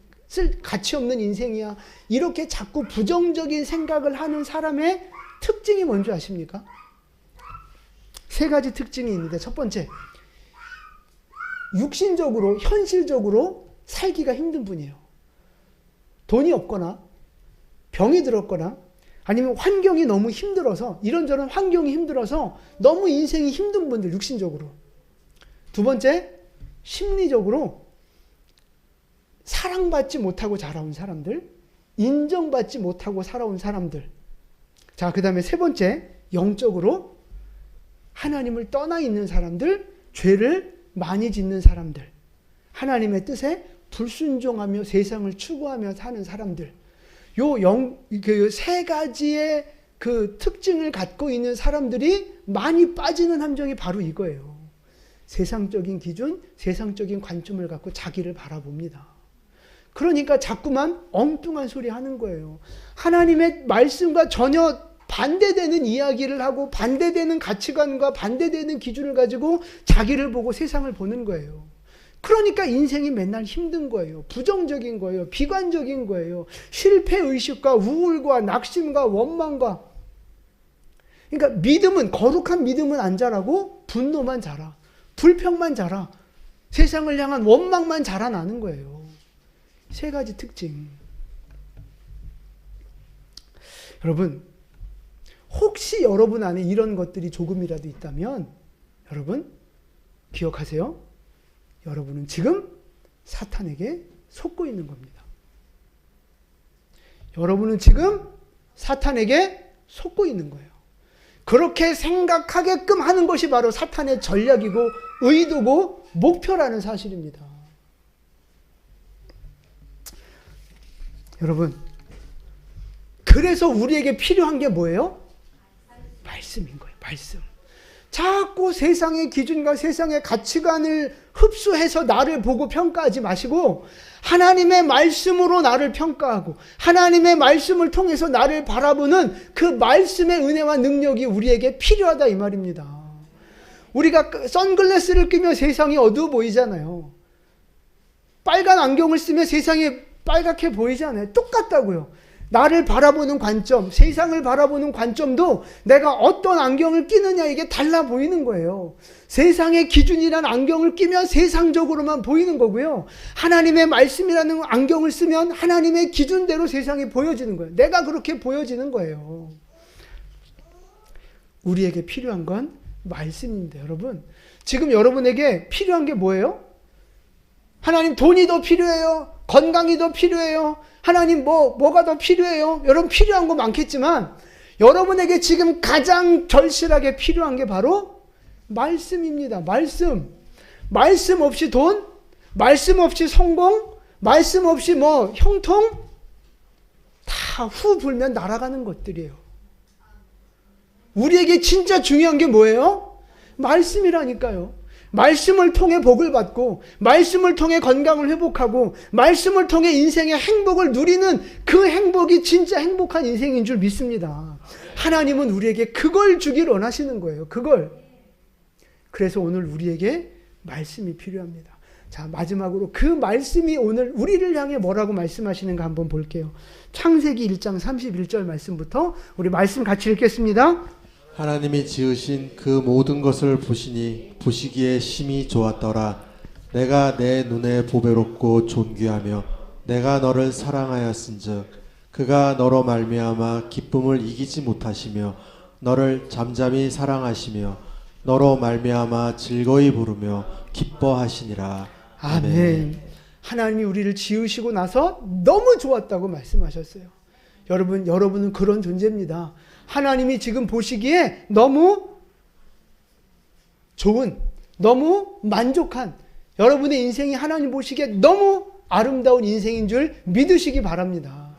가치 없는 인생이야, 이렇게 자꾸 부정적인 생각을 하는 사람의 특징이 뭔지 아십니까? 세 가지 특징이 있는데, 첫 번째, 육신적으로, 현실적으로 살기가 힘든 분이에요. 돈이 없거나 병이 들었거나 아니면 환경이 너무 힘들어서, 이런저런 환경이 힘들어서 너무 인생이 힘든 분들, 육신적으로. 두 번째, 심리적으로 사랑받지 못하고 자라온 사람들, 인정받지 못하고 살아온 사람들. 자, 그 다음에 세 번째, 영적으로 하나님을 떠나 있는 사람들, 죄를 많이 짓는 사람들, 하나님의 뜻에 불순종하며 세상을 추구하며 사는 사람들. 그 세 가지의 그 특징을 갖고 있는 사람들이 많이 빠지는 함정이 바로 이거예요. 세상적인 기준, 세상적인 관점을 갖고 자기를 바라봅니다. 그러니까 자꾸만 엉뚱한 소리 하는 거예요. 하나님의 말씀과 전혀 반대되는 이야기를 하고 반대되는 가치관과 반대되는 기준을 가지고 자기를 보고 세상을 보는 거예요. 그러니까 인생이 맨날 힘든 거예요. 부정적인 거예요. 비관적인 거예요. 실패의식과 우울과 낙심과 원망과. 그러니까 믿음은, 거룩한 믿음은 안 자라고 분노만 자라. 불평만 자라. 세상을 향한 원망만 자라나는 거예요. 세 가지 특징. 여러분, 혹시 여러분 안에 이런 것들이 조금이라도 있다면 여러분 기억하세요. 여러분은 지금 사탄에게 속고 있는 겁니다. 여러분은 지금 사탄에게 속고 있는 거예요. 그렇게 생각하게끔 하는 것이 바로 사탄의 전략이고 의도고 목표라는 사실입니다. 여러분, 그래서 우리에게 필요한 게 뭐예요? 말씀인 거예요. 말씀. 자꾸 세상의 기준과 세상의 가치관을 흡수해서 나를 보고 평가하지 마시고 하나님의 말씀으로 나를 평가하고 하나님의 말씀을 통해서 나를 바라보는 그 말씀의 은혜와 능력이 우리에게 필요하다 이 말입니다. 우리가 선글라스를 끼면 세상이 어두워 보이잖아요. 빨간 안경을 쓰면 세상이 빨갛게 보이잖아요. 똑같다고요. 나를 바라보는 관점, 세상을 바라보는 관점도 내가 어떤 안경을 끼느냐 이게 달라 보이는 거예요. 세상의 기준이라는 안경을 끼면 세상적으로만 보이는 거고요. 하나님의 말씀이라는 안경을 쓰면 하나님의 기준대로 세상이 보여지는 거예요. 내가 그렇게 보여지는 거예요. 우리에게 필요한 건 말씀입니다. 여러분, 지금 여러분에게 필요한 게 뭐예요? 하나님, 돈이 더 필요해요. 건강이 더 필요해요. 하나님 뭐가 더 필요해요? 여러분 필요한 거 많겠지만 여러분에게 지금 가장 절실하게 필요한 게 바로 말씀입니다. 말씀. 말씀 없이 돈, 말씀 없이 성공, 말씀 없이 형통 다 후 불면 날아가는 것들이에요. 우리에게 진짜 중요한 게 뭐예요? 말씀이라니까요. 말씀을 통해 복을 받고 말씀을 통해 건강을 회복하고 말씀을 통해 인생의 행복을 누리는 그 행복이 진짜 행복한 인생인 줄 믿습니다. 하나님은 우리에게 그걸 주길 원하시는 거예요. 그걸. 그래서 오늘 우리에게 말씀이 필요합니다. 자, 마지막으로 그 말씀이 오늘 우리를 향해 뭐라고 말씀하시는가 한번 볼게요. 창세기 1장 31절 말씀부터 우리 말씀 같이 읽겠습니다. 하나님이 지으신 그 모든 것을 보시니 보시기에 심히 좋았더라. 내가 내 눈에 보배롭고 존귀하며 내가 너를 사랑하였은즉 그가 너로 말미암아 기쁨을 이기지 못하시며 너를 잠잠히 사랑하시며 너로 말미암아 즐거이 부르며 기뻐하시니라. 아멘. 하나님이 우리를 지으시고 나서 너무 좋았다고 말씀하셨어요. 여러분은 그런 존재입니다. 하나님이 지금 보시기에 너무 좋은, 너무 만족한, 여러분의 인생이 하나님 보시기에 너무 아름다운 인생인 줄 믿으시기 바랍니다.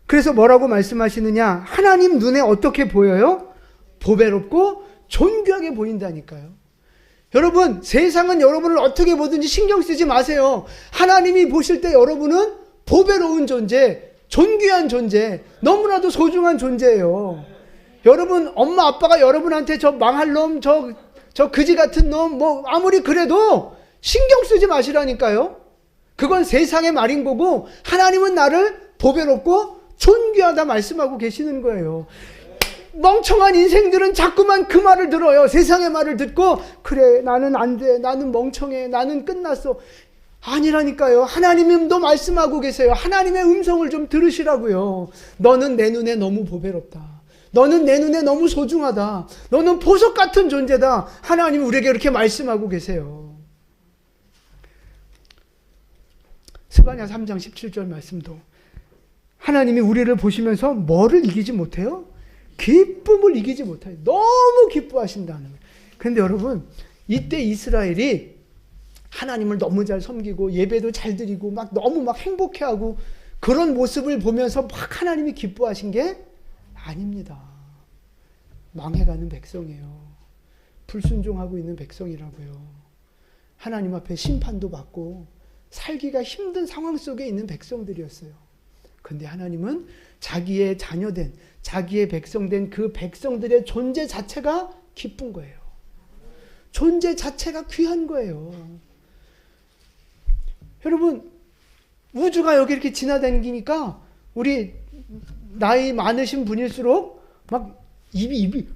그래서 뭐라고 말씀하시느냐? 하나님 눈에 어떻게 보여요? 보배롭고 존귀하게 보인다니까요. 여러분, 세상은 여러분을 어떻게 보든지 신경 쓰지 마세요. 하나님이 보실 때 여러분은 보배로운 존재, 존귀한 존재, 너무나도 소중한 존재예요. 여러분, 엄마 아빠가 여러분한테 저 망할 놈, 저 그지 같은 놈, 아무리 그래도 신경 쓰지 마시라니까요. 그건 세상의 말인 거고 하나님은 나를 보배롭고 존귀하다 말씀하고 계시는 거예요. 멍청한 인생들은 자꾸만 그 말을 들어요. 세상의 말을 듣고 그래, 나는 안 돼, 나는 멍청해, 나는 끝났어. 아니라니까요. 하나님도 말씀하고 계세요. 하나님의 음성을 좀 들으시라고요. 너는 내 눈에 너무 보배롭다. 너는 내 눈에 너무 소중하다. 너는 보석 같은 존재다. 하나님이 우리에게 이렇게 말씀하고 계세요. 스바냐 3장 17절 말씀도 하나님이 우리를 보시면서 뭐를 이기지 못해요? 기쁨을 이기지 못해요. 너무 기뻐하신다는 거예요. 그런데 여러분, 이때 이스라엘이 하나님을 너무 잘 섬기고 예배도 잘 드리고 너무 행복해하고 그런 모습을 보면서 하나님이 기뻐하신 게 아닙니다. 망해가는 백성이에요. 불순종하고 있는 백성이라고요. 하나님 앞에 심판도 받고 살기가 힘든 상황 속에 있는 백성들이었어요. 근데 하나님은 자기의 자녀된, 자기의 백성된 그 백성들의 존재 자체가 기쁜 거예요. 존재 자체가 귀한 거예요. 여러분, 우주가 여기 이렇게 지나다니니까 우리 나이 많으신 분일수록 막 입이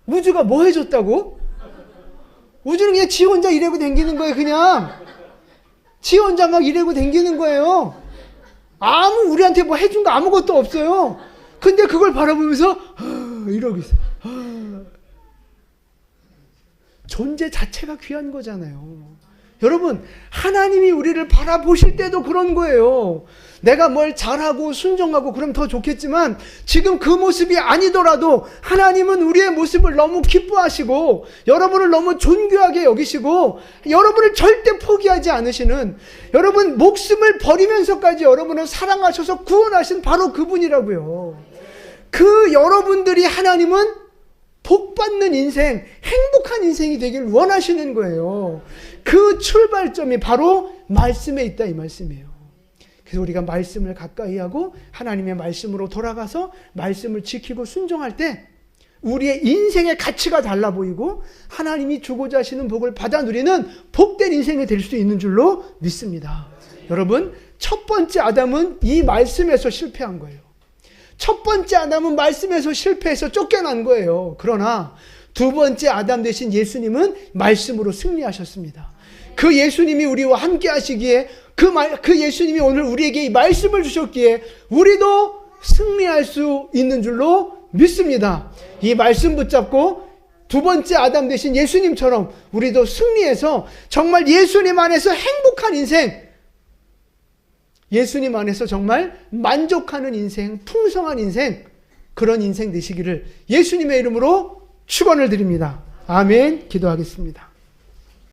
우주가 뭐 해줬다고? 우주는 그냥 지 혼자 이러고 다니는 거예요. 그냥 지 혼자 막 이러고 다니는 거예요. 아무 우리한테 뭐 해준 거 아무것도 없어요. 근데 그걸 바라보면서 이러고 있어요. 존재 자체가 귀한 거잖아요. 여러분, 하나님이 우리를 바라보실 때도 그런 거예요. 내가 뭘 잘하고 순종하고 그럼 더 좋겠지만 지금 그 모습이 아니더라도 하나님은 우리의 모습을 너무 기뻐하시고 여러분을 너무 존귀하게 여기시고 여러분을 절대 포기하지 않으시는, 여러분 목숨을 버리면서까지 여러분을 사랑하셔서 구원하신 바로 그분이라고요. 그 여러분들이 하나님은 복받는 인생, 행복한 인생이 되길 원하시는 거예요. 그 출발점이 바로 말씀에 있다, 이 말씀이에요. 그래서 우리가 말씀을 가까이 하고 하나님의 말씀으로 돌아가서 말씀을 지키고 순종할 때 우리의 인생의 가치가 달라 보이고 하나님이 주고자 하시는 복을 받아 누리는 복된 인생이 될 수 있는 줄로 믿습니다. 여러분, 첫 번째 아담은 이 말씀에서 실패한 거예요. 첫 번째 아담은 말씀에서 실패해서 쫓겨난 거예요. 그러나 두 번째 아담 되신 예수님은 말씀으로 승리하셨습니다. 그 예수님이 우리와 함께 하시기에 그 예수님이 오늘 우리에게 이 말씀을 주셨기에 우리도 승리할 수 있는 줄로 믿습니다. 이 말씀 붙잡고 두 번째 아담 되신 예수님처럼 우리도 승리해서 정말 예수님 안에서 행복한 인생, 예수님 안에서 정말 만족하는 인생, 풍성한 인생, 그런 인생 되시기를 예수님의 이름으로 축원을 드립니다. 아멘. 기도하겠습니다.